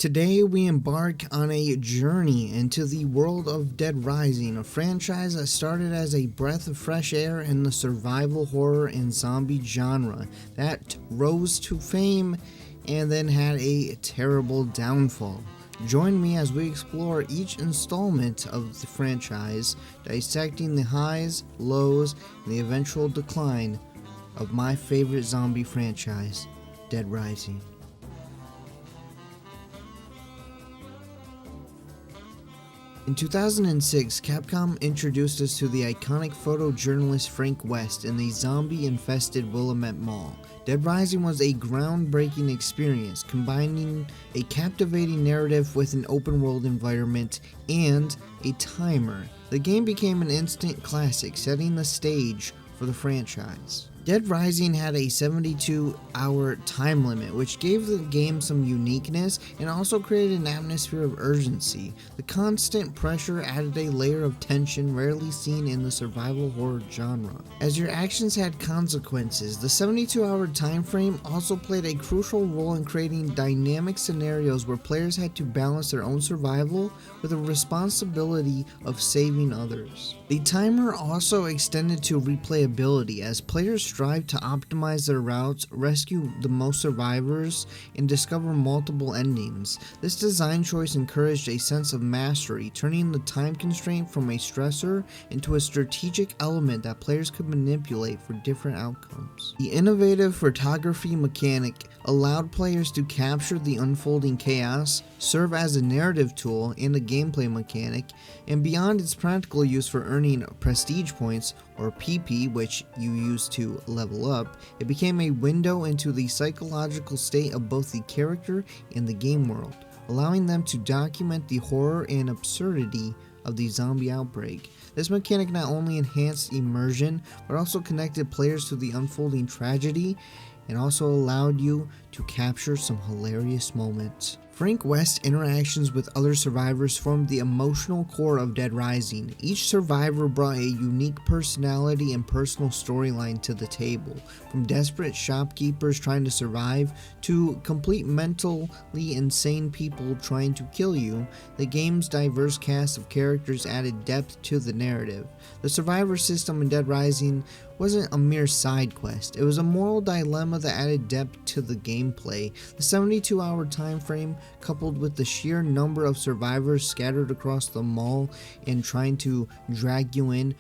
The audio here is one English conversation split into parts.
Today we embark on a journey into the world of Dead Rising, a franchise that started as a breath of fresh air in the survival horror and zombie genre that rose to fame and then had a terrible downfall. Join me as we explore each installment of the franchise, dissecting the highs, lows, and the eventual decline of my favorite zombie franchise, Dead Rising. In 2006, Capcom introduced us to the iconic photojournalist Frank West in the zombie-infested Willamette Mall. Dead Rising was a groundbreaking experience, combining a captivating narrative with an open-world environment and a timer. The game became an instant classic, setting the stage for the franchise. Dead Rising had a 72-hour time limit, which gave the game some uniqueness and also created an atmosphere of urgency. The constant pressure added a layer of tension rarely seen in the survival horror genre. As your actions had consequences, the 72-hour time frame also played a crucial role in creating dynamic scenarios where players had to balance their own survival with the responsibility of saving others. The timer also extended to replayability as players strive to optimize their routes, rescue the most survivors, and discover multiple endings. This design choice encouraged a sense of mastery, turning the time constraint from a stressor into a strategic element that players could manipulate for different outcomes. The innovative photography mechanic allowed players to capture the unfolding chaos, serve as a narrative tool and a gameplay mechanic, and beyond its practical use for earning prestige points, or PP, which you use to level up, it became a window into the psychological state of both the character and the game world, allowing them to document the horror and absurdity of the zombie outbreak. This mechanic not only enhanced immersion, but also connected players to the unfolding tragedy and also allowed you to capture some hilarious moments. Frank West's interactions with other survivors formed the emotional core of Dead Rising. Each survivor brought a unique personality and personal storyline to the table, from desperate shopkeepers trying to survive to complete mentally insane people trying to kill you. The game's diverse cast of characters added depth to the narrative. The survivor system in Dead Rising wasn't a mere side quest, it was a moral dilemma that added depth to the gameplay. The 72-hour time frame, coupled with the sheer number of survivors scattered across the mall and trying to drag you in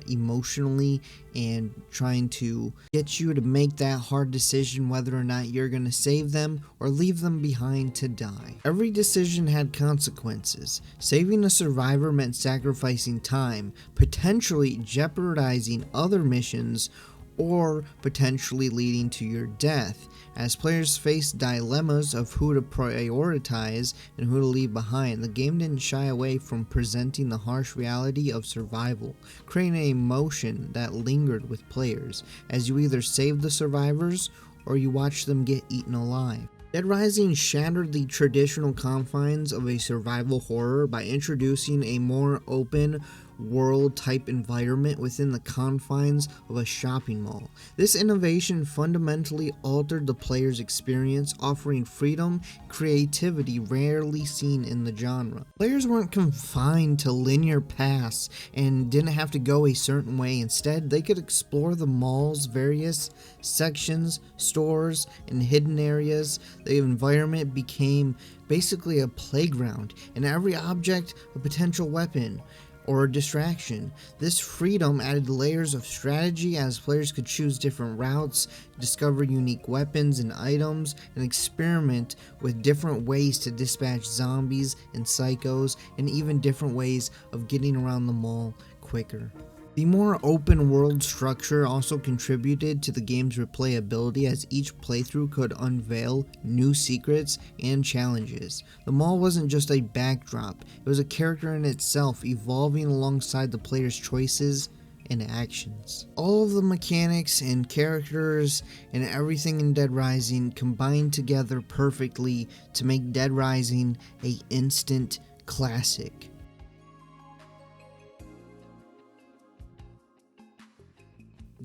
emotionally and trying to get you to make that hard decision whether or not you're going to save them or leave them behind to die. Every decision had consequences. Saving a survivor meant sacrificing time, potentially jeopardizing other missions, or potentially leading to your death. As players faced dilemmas of who to prioritize and who to leave behind, the game didn't shy away from presenting the harsh reality of survival, creating an emotion that lingered with players as you either saved the survivors or you watched them get eaten alive. Dead Rising shattered the traditional confines of a survival horror by introducing a more open world type environment within the confines of a shopping mall. This innovation fundamentally altered the player's experience, offering freedom, creativity rarely seen in the genre. Players weren't confined to linear paths and didn't have to go a certain way. Instead, they could explore the mall's various sections, stores, and hidden areas. The environment became basically a playground, and every object a potential weapon or a distraction. This freedom added layers of strategy as players could choose different routes, discover unique weapons and items, and experiment with different ways to dispatch zombies and psychos, and even different ways of getting around the mall quicker. The more open world structure also contributed to the game's replayability, as each playthrough could unveil new secrets and challenges. The mall wasn't just a backdrop, it was a character in itself, evolving alongside the player's choices and actions. All of the mechanics and characters and everything in Dead Rising combined together perfectly to make Dead Rising an instant classic.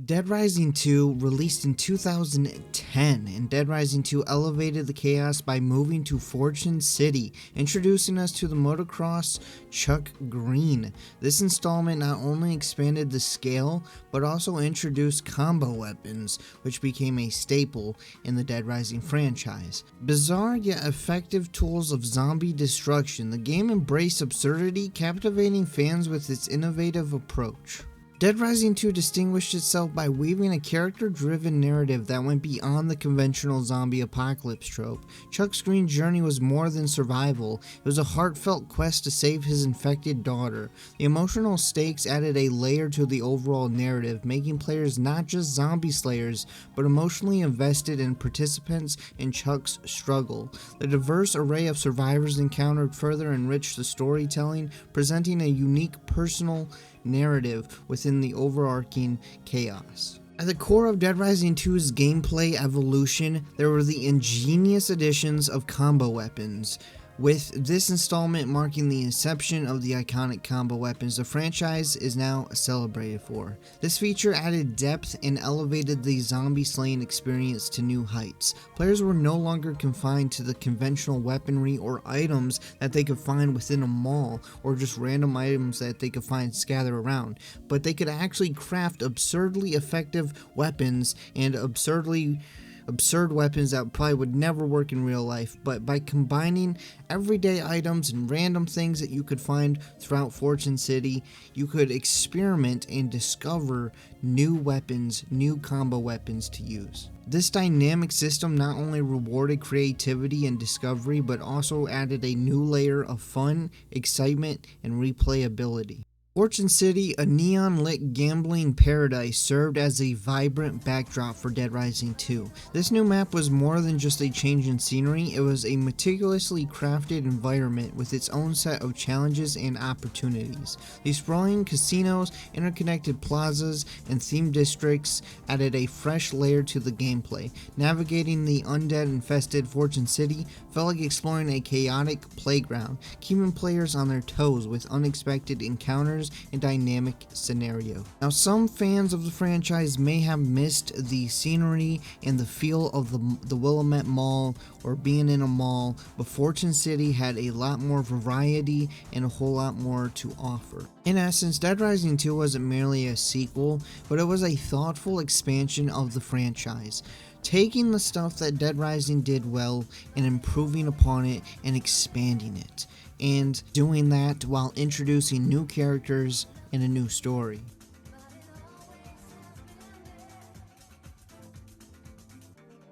Dead Rising 2 released in 2010, and Dead Rising 2 elevated the chaos by moving to Fortune City, introducing us to the motocross Chuck Green. This installment not only expanded the scale, but also introduced combo weapons, which became a staple in the Dead Rising franchise. Bizarre yet effective tools of zombie destruction, the game embraced absurdity, captivating fans with its innovative approach. Dead Rising 2 distinguished itself by weaving a character-driven narrative that went beyond the conventional zombie apocalypse trope. Chuck's Green journey was more than survival, it was a heartfelt quest to save his infected daughter. The emotional stakes added a layer to the overall narrative, making players not just zombie slayers, but emotionally invested in participants in Chuck's struggle. The diverse array of survivors encountered further enriched the storytelling, presenting a unique personal narrative within the overarching chaos. At the core of Dead Rising 2's gameplay evolution, there were the ingenious additions of combo weapons. With this installment marking the inception of the iconic combo weapons the franchise is now celebrated for. This feature added depth and elevated the zombie slaying experience to new heights. Players were no longer confined to the conventional weaponry or items that they could find within a mall, or just random items that they could find scattered around, but they could actually craft absurdly effective weapons and absurd weapons that probably would never work in real life, but by combining everyday items and random things that you could find throughout Fortune City, you could experiment and discover new weapons, new combo weapons to use. This dynamic system not only rewarded creativity and discovery, but also added a new layer of fun, excitement, and replayability. Fortune City, a neon-lit gambling paradise, served as a vibrant backdrop for Dead Rising 2. This new map was more than just a change in scenery, it was a meticulously crafted environment with its own set of challenges and opportunities. The sprawling casinos, interconnected plazas, and themed districts added a fresh layer to the gameplay. Navigating the undead-infested Fortune City felt like exploring a chaotic playground, keeping players on their toes with unexpected encounters and dynamic scenario. Now, some fans of the franchise may have missed the scenery and the feel of the Willamette Mall or being in a mall, but Fortune City had a lot more variety and a whole lot more to offer. In essence, Dead Rising 2 wasn't merely a sequel, but it was a thoughtful expansion of the franchise, taking the stuff that Dead Rising did well and improving upon it and expanding it, and doing that while introducing new characters and a new story.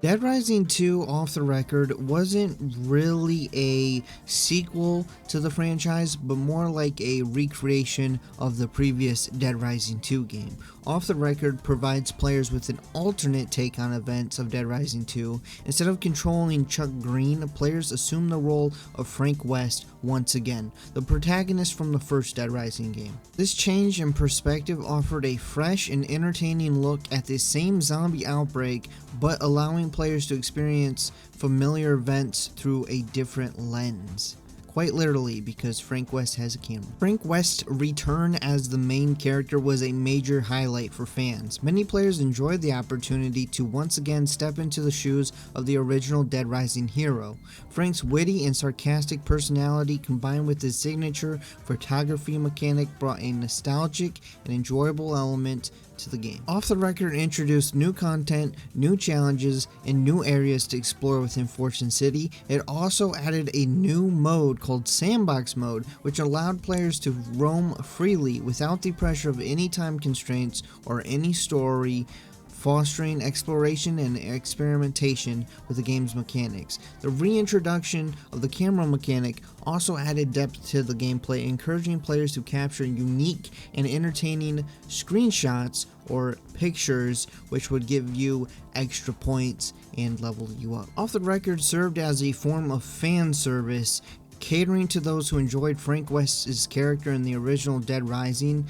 Dead Rising 2, off the record, wasn't really a sequel to the franchise, but more like a recreation of the previous Dead Rising 2 game. Off the Record provides players with an alternate take on events of Dead Rising 2. Instead of controlling Chuck Green, players assume the role of Frank West once again, the protagonist from the first Dead Rising game. This change in perspective offered a fresh and entertaining look at the same zombie outbreak, but allowing players to experience familiar events through a different lens. Quite literally, because Frank West has a camera. Frank West's return as the main character was a major highlight for fans. Many players enjoyed the opportunity to once again step into the shoes of the original Dead Rising hero. Frank's witty and sarcastic personality combined with his signature photography mechanic brought a nostalgic and enjoyable element to the game. Off the Record introduced new content, new challenges, and new areas to explore within Fortune City. It also added a new mode called Sandbox Mode, which allowed players to roam freely without the pressure of any time constraints or any story, fostering exploration and experimentation with the game's mechanics. The reintroduction of the camera mechanic also added depth to the gameplay, encouraging players to capture unique and entertaining screenshots or pictures, which would give you extra points and level you up. Off the Record served as a form of fan service, catering to those who enjoyed Frank West's character in the original Dead Rising,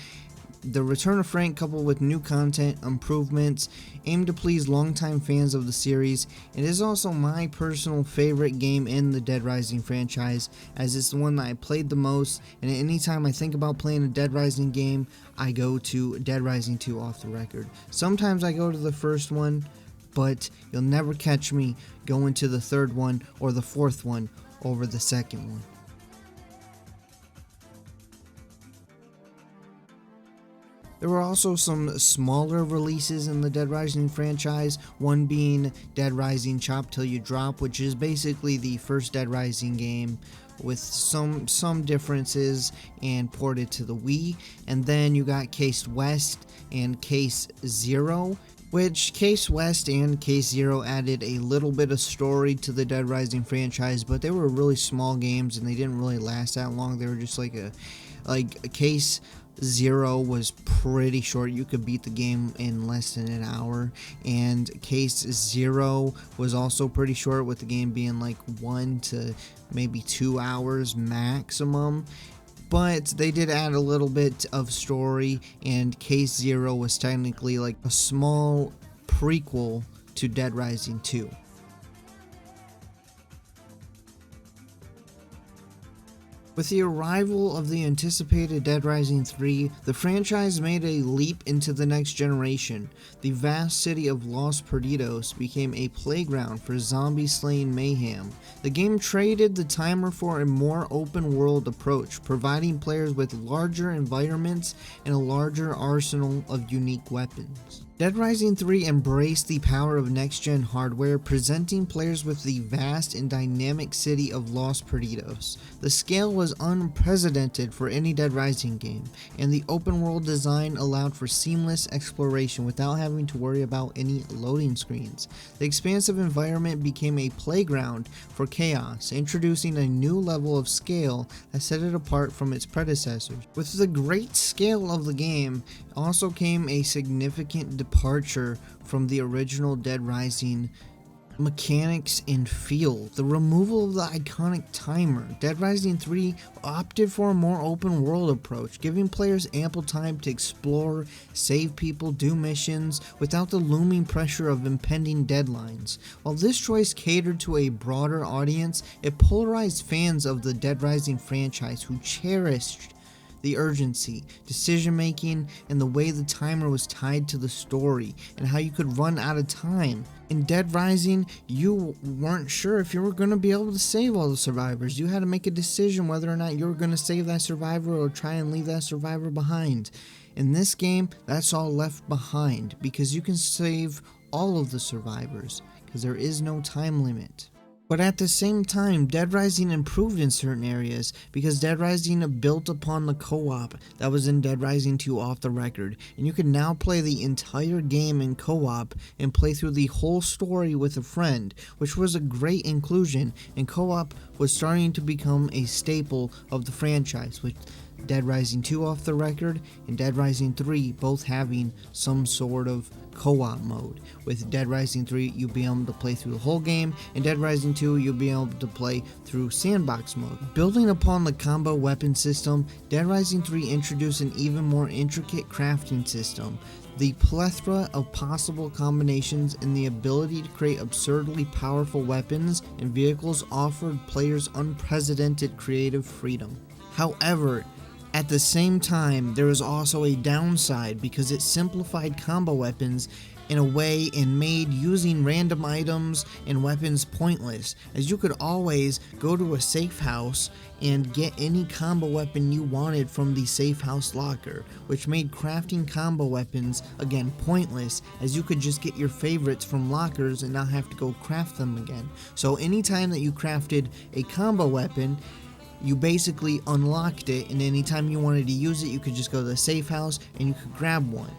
The return of Frank, coupled with new content, improvements, aimed to please longtime fans of the series. It is also my personal favorite game in the Dead Rising franchise, as it's the one that I played the most, and anytime I think about playing a Dead Rising game, I go to Dead Rising 2 off the record. Sometimes I go to the first one, but you'll never catch me going to the third one or the fourth one over the second one. There were also some smaller releases in the Dead Rising franchise, one being Dead Rising Chop Till You Drop, which is basically the first Dead Rising game with some differences and ported to the Wii. And then you got Case West and Case Zero, which Case West and Case Zero added a little bit of story to the Dead Rising franchise, but they were really small games and they didn't really last that long. They were just like a Case Zero was pretty short. You could beat the game in less than an hour, and Case Zero was also pretty short, with the game being like 1 to maybe 2 hours maximum. But they did add a little bit of story, and Case Zero was technically like a small prequel to Dead Rising 2. With the arrival of the anticipated Dead Rising 3, the franchise made a leap into the next generation. The vast city of Los Perdidos became a playground for zombie-slaying mayhem. The game traded the timer for a more open-world approach, providing players with larger environments and a larger arsenal of unique weapons. Dead Rising 3 embraced the power of next-gen hardware, presenting players with the vast and dynamic city of Los Perdidos. The scale was unprecedented for any Dead Rising game, and the open-world design allowed for seamless exploration without having to worry about any loading screens. The expansive environment became a playground for chaos, introducing a new level of scale that set it apart from its predecessors. With the great scale of the game also came a significant departure from the original Dead Rising mechanics and feel. The removal of the iconic timer. Dead Rising 3 opted for a more open world approach, giving players ample time to explore, save people, do missions without the looming pressure of impending deadlines. While this choice catered to a broader audience, it polarized fans of the Dead Rising franchise who cherished the urgency, decision-making, and the way the timer was tied to the story, and how you could run out of time. In Dead Rising, you weren't sure if you were going to be able to save all the survivors. You had to make a decision whether or not you were going to save that survivor or try and leave that survivor behind. In this game, that's all left behind, because you can save all of the survivors, because there is no time limit. But at the same time, Dead Rising improved in certain areas, because Dead Rising built upon the co-op that was in Dead Rising 2 off the record, and you can now play the entire game in co-op and play through the whole story with a friend, which was a great inclusion, and co-op was starting to become a staple of the franchise, with Dead Rising 2 off the record and Dead Rising 3 both having some sort of co-op mode. With Dead Rising 3, you'll be able to play through the whole game, and Dead Rising 2, you'll be able to play through sandbox mode. Building upon the combo weapon system, Dead Rising 3 introduced an even more intricate crafting system. The plethora of possible combinations and the ability to create absurdly powerful weapons and vehicles offered players unprecedented creative freedom. However, at the same time, there is also a downside, because it simplified combo weapons in a way and made using random items and weapons pointless, as you could always go to a safe house and get any combo weapon you wanted from the safe house locker, which made crafting combo weapons again pointless, as you could just get your favorites from lockers and not have to go craft them again. So anytime that you crafted a combo weapon, you basically unlocked it, and anytime you wanted to use it, you could just go to the safe house and you could grab one.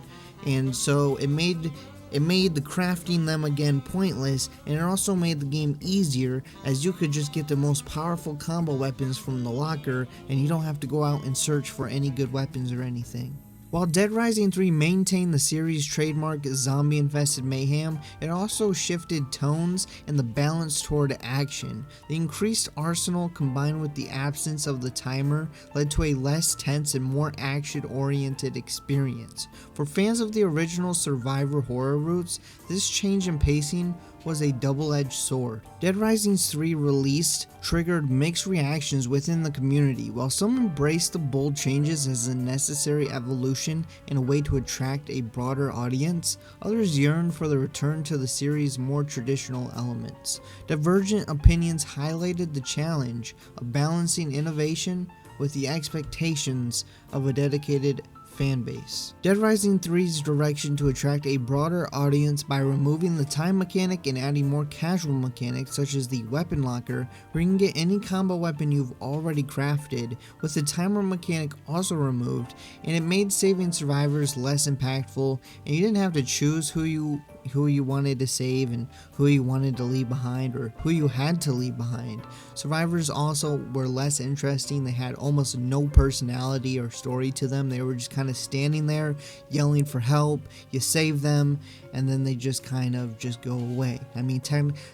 And so it made the crafting them again pointless, and it also made the game easier, as you could just get the most powerful combo weapons from the locker and you don't have to go out and search for any good weapons or anything. While Dead Rising 3 maintained the series' trademark zombie-infested mayhem, it also shifted tones and the balance toward action. The increased arsenal combined with the absence of the timer led to a less tense and more action-oriented experience. For fans of the original survivor horror roots, this change in pacing was a double-edged sword. Dead Rising 3 release triggered mixed reactions within the community. While some embraced the bold changes as a necessary evolution and a way to attract a broader audience, others yearned for the return to the series' more traditional elements. Divergent opinions highlighted the challenge of balancing innovation with the expectations of a dedicated fan base. Dead Rising 3's direction to attract a broader audience by removing the time mechanic and adding more casual mechanics such as the weapon locker, where you can get any combo weapon you've already crafted, with the timer mechanic also removed, and it made saving survivors less impactful, and you didn't have to choose who you wanted to save and who you wanted to leave behind or who you had to leave behind. Survivors also were less interesting. They had almost no personality or story to them. They were just kind of standing there yelling for help. You save them and then they just kind of just go away. I mean,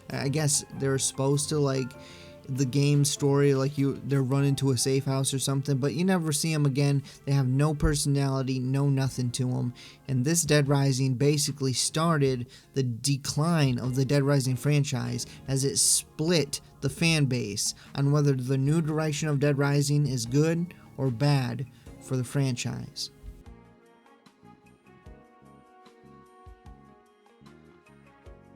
I guess they're supposed to, like, the game story, like they're running to a safe house or something, but you never see them again. They have no personality, no nothing to them. And this Dead Rising basically started the decline of the Dead Rising franchise as it split the fan base on whether the new direction of Dead Rising is good or bad for the franchise.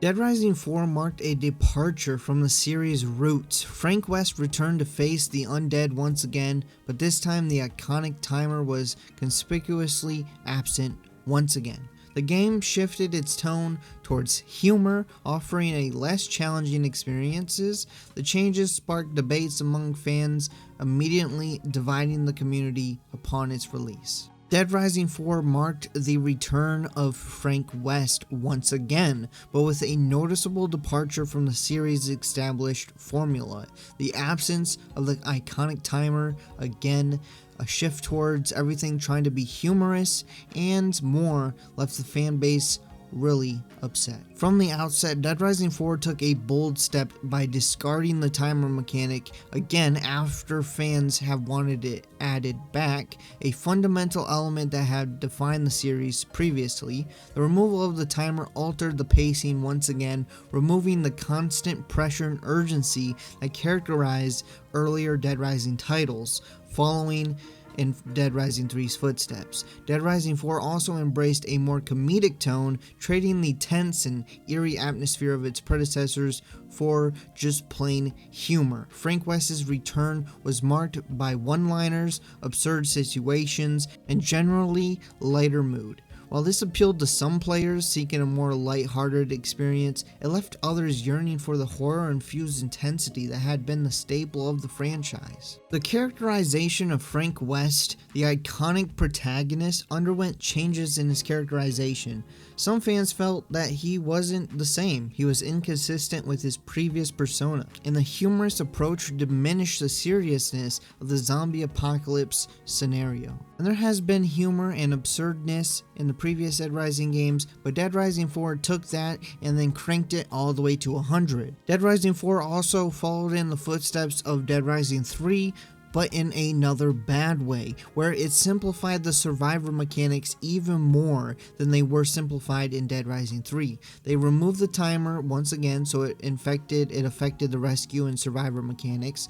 Dead Rising 4 marked a departure from the series' roots. Frank West returned to face the undead once again, but this time the iconic timer was conspicuously absent once again. The game shifted its tone towards humor, offering a less challenging experiences. The changes sparked debates among fans, immediately dividing the community upon its release. Dead Rising 4 marked the return of Frank West once again, but with a noticeable departure from the series' established formula. The absence of the iconic timer, again, a shift towards everything trying to be humorous and more, left the fan base really upset. From the outset, Dead Rising 4 took a bold step by discarding the timer mechanic, again after fans have wanted it added back, a fundamental element that had defined the series previously. The removal of the timer altered the pacing once again, removing the constant pressure and urgency that characterized earlier Dead Rising titles, following in Dead Rising 3's footsteps. Dead Rising 4 also embraced a more comedic tone, trading the tense and eerie atmosphere of its predecessors for just plain humor. Frank West's return was marked by one-liners, absurd situations, and generally lighter mood. While this appealed to some players seeking a more light-hearted experience, it left others yearning for the horror-infused intensity that had been the staple of the franchise. The characterization of Frank West, the iconic protagonist, underwent changes in his characterization. Some fans felt that he wasn't the same. He was inconsistent with his previous persona, and the humorous approach diminished the seriousness of the zombie apocalypse scenario. And there has been humor and absurdness in the previous Dead Rising games, but Dead Rising 4 took that and then cranked it all the way to 100. Dead Rising 4 also followed in the footsteps of Dead Rising 3, but in another bad way, where it simplified the survivor mechanics even more than they were simplified in Dead Rising 3. They removed the timer once again, so it affected the rescue and survivor mechanics,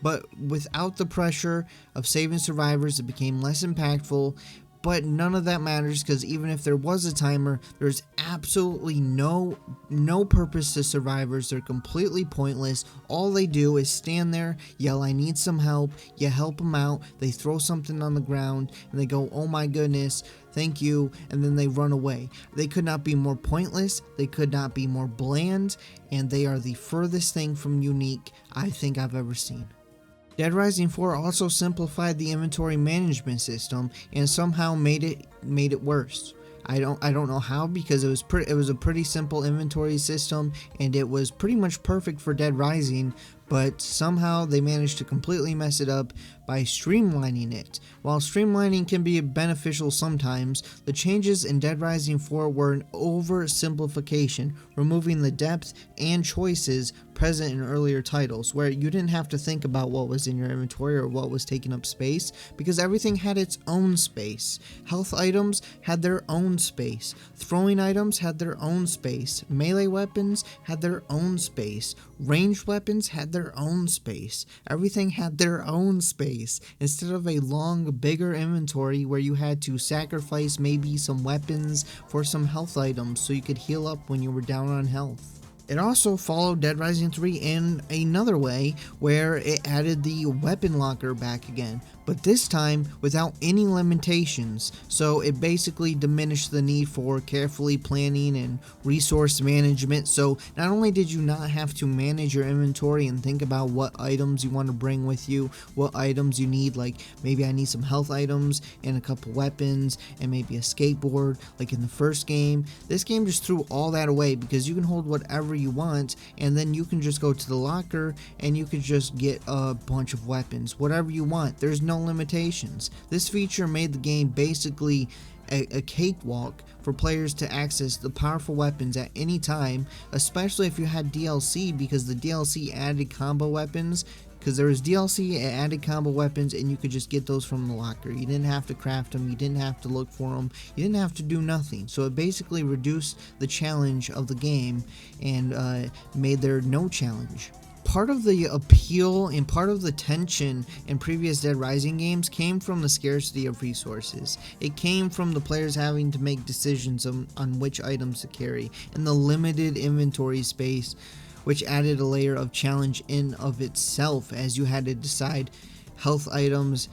but without the pressure of saving survivors, it became less impactful. But none of that matters, because even if there was a timer, there's absolutely no purpose to survivors. They're completely pointless. All they do is stand there, yell, "I need some help." You help them out. They throw something on the ground and they go, "Oh my goodness, thank you," and then they run away. They could not be more pointless. They could not be more bland, and they are the furthest thing from unique I think I've ever seen. Dead Rising 4 also simplified the inventory management system and somehow made it worse. I don't know how, because it was a pretty simple inventory system and it was pretty much perfect for Dead Rising, but somehow they managed to completely mess it up by streamlining it. While streamlining can be beneficial sometimes, the changes in Dead Rising 4 were an oversimplification, removing the depth and choices present in earlier titles, where you didn't have to think about what was in your inventory or what was taking up space, because everything had its own space. Health items had their own space, throwing items had their own space, melee weapons had their own space, ranged weapons had their own space. Everything had their own space, instead of a long, bigger inventory where you had to sacrifice maybe some weapons for some health items so you could heal up when you were down on health. It also followed Dead Rising 3 in another way, where it added the weapon locker back again, but this time without any limitations, so it basically diminished the need for carefully planning and resource management. So not only did you not have to manage your inventory and think about what items you want to bring with you, what items you need, like maybe I need some health items and a couple weapons and maybe a skateboard like in the first game. This game just threw all that away, because you can hold whatever you want, and then you can just go to the locker and you can just get a bunch of weapons, whatever you want. There's no limitations. This feature made the game basically a cakewalk for players to access the powerful weapons at any time, especially if you had DLC, because the DLC added combo weapons. Because there was DLC, it added combo weapons, and you could just get those from the locker. You didn't have to craft them, you didn't have to look for them, you didn't have to do nothing. So it basically reduced the challenge of the game and made there no challenge. Part of the appeal and part of the tension in previous Dead Rising games came from the scarcity of resources. It came from the players having to make decisions on which items to carry, and the limited inventory space, which added a layer of challenge in of itself, as you had to decide health items,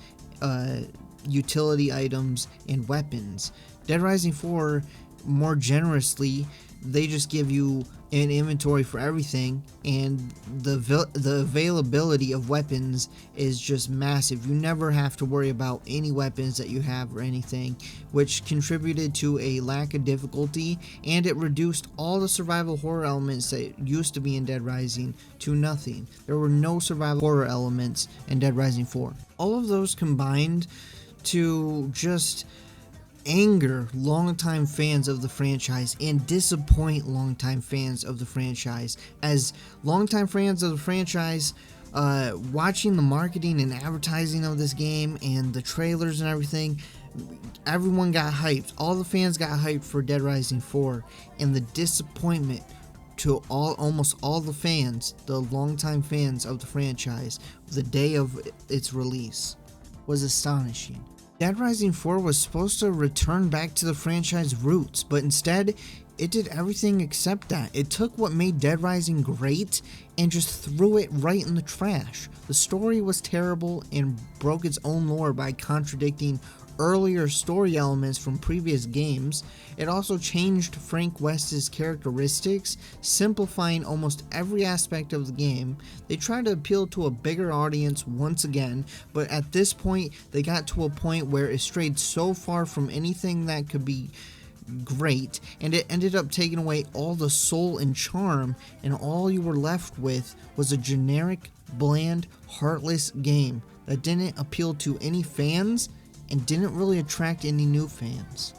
utility items, and weapons. Dead Rising 4, more generously, they just give you an inventory for everything, and the availability of weapons is just massive. You never have to worry about any weapons that you have or anything, which contributed to a lack of difficulty, and it reduced all the survival horror elements that used to be in Dead Rising to nothing. There were no survival horror elements in Dead Rising 4. All of those combined to just anger longtime fans of the franchise and disappoint longtime fans of the franchise. As longtime fans of the franchise, watching the marketing and advertising of this game and the trailers and everything, everyone got hyped. All the fans got hyped for Dead Rising 4, and the disappointment to almost all the fans, the longtime fans of the franchise, the day of its release, was astonishing. Dead Rising 4 was supposed to return back to the franchise roots, but instead, it did everything except that. It took what made Dead Rising great and just threw it right in the trash. The story was terrible and broke its own lore by contradicting earlier story elements from previous games. It also changed Frank West's characteristics, simplifying almost every aspect of the game. They tried to appeal to a bigger audience once again, but at this point, they got to a point where it strayed so far from anything that could be great, and it ended up taking away all the soul and charm, and all you were left with was a generic, bland, heartless game that didn't appeal to any fans and didn't really attract any new fans.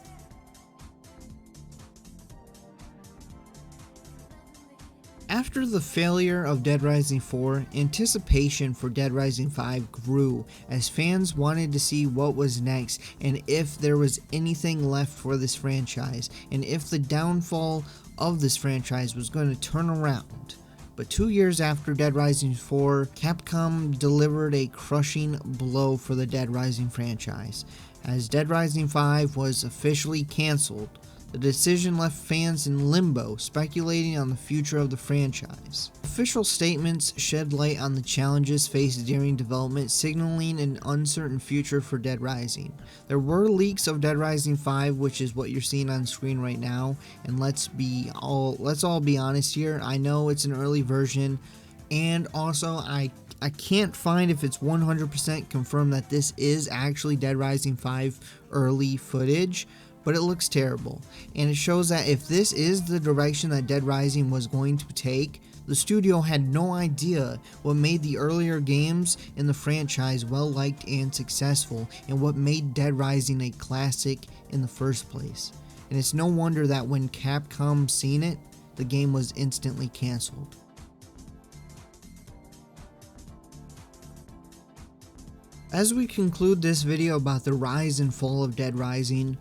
After the failure of Dead Rising 4, anticipation for Dead Rising 5 grew as fans wanted to see what was next and if there was anything left for this franchise and if the downfall of this franchise was going to turn around. But 2 years after Dead Rising 4, Capcom delivered a crushing blow for the Dead Rising franchise. As Dead Rising 5 was officially cancelled, the decision left fans in limbo, speculating on the future of the franchise. Official statements shed light on the challenges faced during development, signaling an uncertain future for Dead Rising. There were leaks of Dead Rising 5, which is what you're seeing on screen right now, and let's all be honest here. I know it's an early version, and also I can't find if it's 100% confirmed that this is actually Dead Rising 5 early footage, but it looks terrible, and it shows that if this is the direction that Dead Rising was going to take, The studio had no idea what made the earlier games in the franchise well liked and successful, and what made Dead Rising a classic in the first place. And it's no wonder that when Capcom seen it, the game was instantly cancelled. As we conclude this video about the rise and fall of Dead Rising,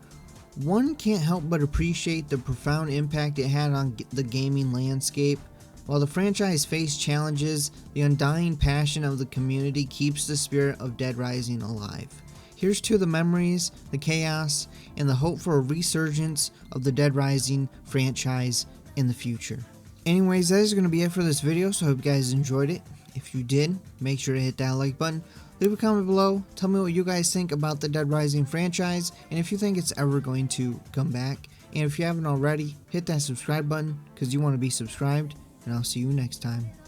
one can't help but appreciate the profound impact it had on the gaming landscape. While the franchise faced challenges, the undying passion of the community keeps the spirit of Dead Rising alive. Here's to the memories, the chaos, and the hope for a resurgence of the Dead Rising franchise in the future. Anyways, that is going to be it for this video, so I hope you guys enjoyed it. If you did, make sure to hit that like button. Leave a comment below, tell me what you guys think about the Dead Rising franchise, and if you think it's ever going to come back. And if you haven't already, hit that subscribe button, because you want to be subscribed, and I'll see you next time.